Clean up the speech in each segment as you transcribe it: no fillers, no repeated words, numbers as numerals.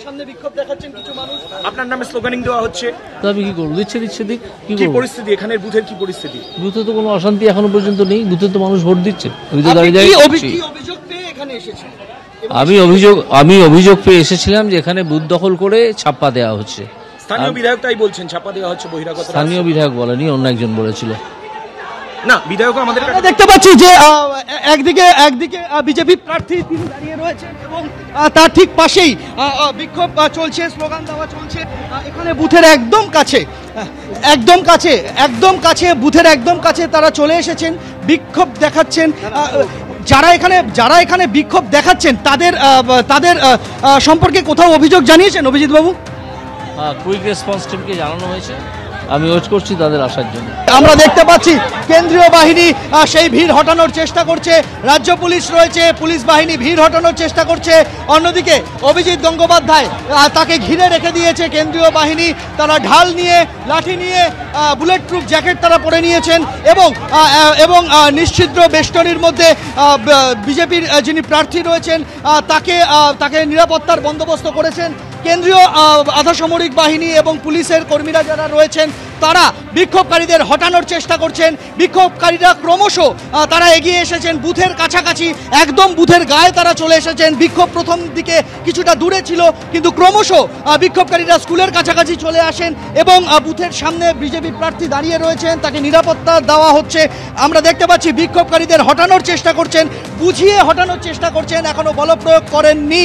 সামনে বিক্ষোভ দেখাচ্ছেন কিছু মানুষ, আপনার নামে স্লোগানিং দেওয়া হচ্ছে, তবে কি করবো, দিচ্ছে দিক কি পরিস্থিতি এখানের বুথের কি পরিস্থিতি? বুথে তো কোনো অশান্তি এখনো পর্যন্ত নেই, বুথে তো মানুষ ভোট দিচ্ছে। আমি অভিযোগ পেয়ে এসেছিলাম যে এখানে বুথ দখল করে ছাপ্পা দেওয়া হচ্ছে। স্থানীয় বিধায়ক তাই বলছেন ছাপ্পা দেওয়া হচ্ছে বহিরাগত। স্থানীয় বিধায়ক বলেনি, অন্য একজন বলেছিল। না, বিধায়ক আমাদের দেখতে পাচ্ছি যে একদিকে বিজেপি প্রার্থী তিনি দাঁড়িয়ে রয়েছেন এবং তার ঠিক পাশেই বিক্ষোভ চলছে, স্লোগান দেওয়া চলছে এখানে বুথের একদম কাছে বুথের একদম কাছে তারা চলে এসেছেন, বিক্ষোভ দেখাচ্ছেন। যারা এখানে বিক্ষোভ দেখাচ্ছেন তাদের সম্পর্কে কোথাও অভিযোগ জানিয়েছেন অভিজিৎ বাবু? কুইক রেসপন্স টিমকে জানানো হয়েছে, আমি ওয়েট করছি তাদের আসার জন্য। আমরা দেখতে পাচ্ছি কেন্দ্রীয় বাহিনী সেই ভিড় হটানোর চেষ্টা করছে, রাজ্য পুলিশ রয়েছে, পুলিশ বাহিনী ভিড় হটানোর চেষ্টা করছে। অন্যদিকে অভিজিৎ গঙ্গোপাধ্যায় তাকে ঘিরে রেখে দিয়েছে কেন্দ্রীয় বাহিনী, তারা ঢাল নিয়ে, লাঠি নিয়ে, বুলেট প্রুফ জ্যাকেট তারা পরে নিয়েছেন এবং নিশ্ছিদ্র বেষ্টনীর মধ্যে বিজেপির যিনি প্রার্থী রয়েছেন তাকে নিরাপত্তার বন্দোবস্ত করেছেন। কেন্দ্রীয় আধা সামরিক বাহিনী এবং পুলিশের কর্মীরা যারা রয়েছেন তারা বিক্ষোভকারীদের হটানোর চেষ্টা করছেন। বিক্ষোভকারীরা ক্রমশ তারা এগিয়ে এসেছেন বুথের কাছাকাছি, একদম বুথের গায়ে তারা চলে এসেছেন। বিক্ষোভ প্রথম দিকে কিছুটা দূরে ছিল, কিন্তু ক্রমশ বিক্ষোভকারীরা স্কুলের কাছাকাছি চলে আসেন এবং বুথের সামনে বিজেপি প্রার্থী দাঁড়িয়ে রয়েছেন, তাকে নিরাপত্তা দেওয়া হচ্ছে। আমরা দেখতে পাচ্ছি বিক্ষোভকারীদের হটানোর চেষ্টা করছেন, বুঝিয়ে হটানোর চেষ্টা করছেন, এখনো বলপ্রয়োগ করেননি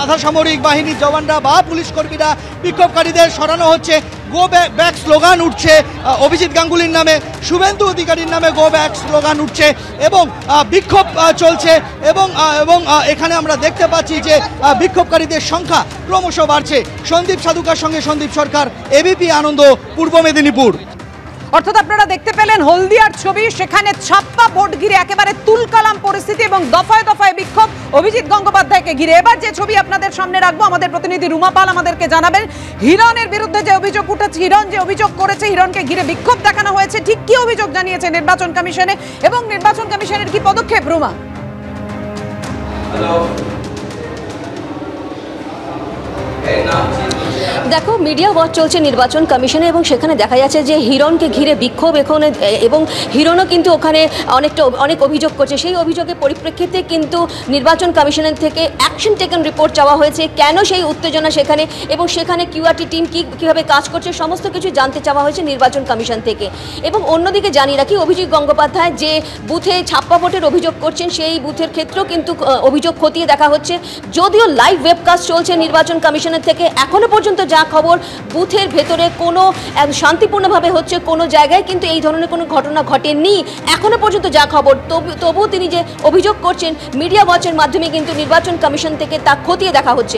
আধা সামরিক বাহিনীর জওয়ানরা বা পুলিশ কর্মীরা। বিক্ষোভকারীদের সরানো হচ্ছে, গো ব্যাক স্লোগান উঠছে অভিজিৎ গাঙ্গুলির নামে, শুভেন্দু অধিকারীর নামে গো ব্যাক স্লোগান উঠছে এবং বিক্ষোভ চলছে এবং এখানে আমরা দেখতে পাচ্ছি যে বিক্ষোভকারীদের সংখ্যা ক্রমশ বাড়ছে। সন্দীপ সাধুকার সঙ্গে সন্দীপ সরকার, এবিপি আনন্দ, পূর্ব মেদিনীপুর। অর্থাৎ আপনারা দেখতে পেলেন হলদিয়ার ছবি, সেখানে ছাপ্পা ভোট ঘিরে একেবারে তুলকালাম পরিস্থিতি এবং দফায় দফায় বিক্ষোভ অভিজিৎ গঙ্গোপাধ্যায়কে ঘিরে। এবার যে ছবি আপনাদের সামনে রাখবো, আমাদের প্রতিনিধি রুমা পাল আমাদেরকে জানাবেন হিরণের বিরুদ্ধে যে অভিযোগ উঠেছে, হিরণ যে অভিযোগ করেছে, হিরণকে ঘিরে বিক্ষোভ দেখানো হয়েছে, ঠিক কি অভিযোগ জানিয়েছে নির্বাচন কমিশনে এবং নির্বাচন কমিশনের কি পদক্ষেপ? রুমা। দেখো, মিডিয়া ওয়াচ চলছে নির্বাচন কমিশনে এবং সেখানে দেখা যাচ্ছে যে হিরণকে ঘিরে বিক্ষোভ এখানে এবং হিরণও কিন্তু ওখানে অনেক অভিযোগ করছে। সেই অভিযোগের পরিপ্রেক্ষিতে কিন্তু নির্বাচন কমিশনের থেকে অ্যাকশন টেকেন রিপোর্ট চাওয়া হয়েছে, কেন সেই উত্তেজনা সেখানে এবং সেখানে কিউআরটি টিম কীভাবে কাজ করছে সমস্ত কিছু জানতে চাওয়া হয়েছে নির্বাচন কমিশন থেকে। এবং অন্যদিকে জানিয়ে রাখি, অভিজিৎ গঙ্গোপাধ্যায় যে বুথে ছাপ্পা ভোটের অভিযোগ করছেন সেই বুথের ক্ষেত্রেও কিন্তু অভিযোগ খতিয়ে দেখা হচ্ছে। যদিও লাইভ ওয়েবকাস্ট চলছে নির্বাচন কমিশনের থেকে, এখনো পর্যন্ত যা খবর বুথের ভেতরে কোনো শান্তিপূর্ণভাবে হচ্ছে, কোনো জায়গায় কিন্তু এই ধরনের কোনো ঘটনা ঘটেনি এখনো পর্যন্ত যা খবর। তবুও তিনি যে অভিযোগ করছেন মিডিয়া ওয়াচের মাধ্যমে কিন্তু নির্বাচন কমিশন থেকে তা খতিয়ে দেখা হচ্ছে।